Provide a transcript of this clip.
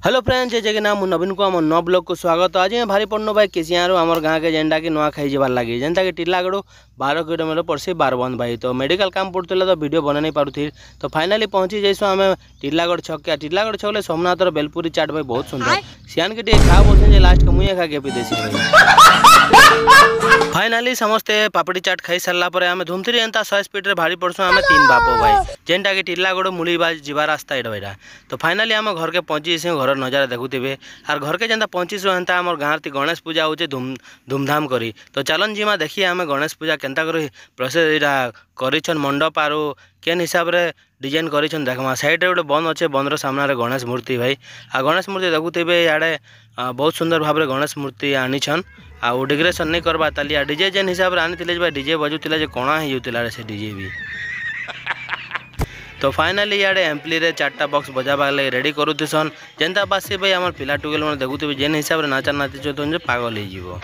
Hello friends, जय जगन्नाथ। नवीन को आम नव ब्लॉग को स्वागत। आज भारी पड़न भाई केसियारू आम गाँव के जेनटा कि नुआ खाई जबार लगी जेनटा कि टिलागढ़ 12 किलोमीटर पड़सी बारबंद भाई। तो मेडिकल काम पड़ता तो वीडियो बना नहीं पार्थी। तो फाइनाली पहुंची जाइसु आम टिलागढ़ छक। टिलागढ़ छक सोमनाथ बेलपुरी चाट भाई बहुत सुंदर सियान के खा बोल लास्ट के मुझे खा के देसी फाइनाली समस्ते पापड़ी चाट खाई सारा पर आम धूमथिरी एंता 100 स्पीड रे भारी पड़सु आम 3 बाप भाई जेनटा कि टिलागढ़ मुड़ीबाज जीवा रास्ता एटा। तो फाइनाली आम घर के पहुंची घर नजारा देखुवे आर घर के जेनता पहुंचीसु एंता आम गाँव गणेश पूजा हो धूमधाम करी। तो चलन जीमा देखिए आम गणेश पूजा केनता करी प्रोसेस इटा करिछन मंडप आरो केन हिसाब रे डिजाइन करिछन देखमा। साइड रे गोटे बंद अच्छे बंदर सामने गणेश मूर्ति भाई आ गणेश मूर्ति देखुवे इे बहुत सुंदर भाव में गणेश मूर्ति आनीछन आ डेकोरेशन नहीं करवा ताली डीजे जेन हिसाब से आनी डीजे बजुला कणा हो से डीजे भी। तो फाइनाली इे एम्पली रे 4टा बॉक्स बजाबा लगे रेडी करुसन जेनता बासी भाई आम पिला टुकेल मैंने देखुवे जेन हिसाब से नाचा नाची पागल हो।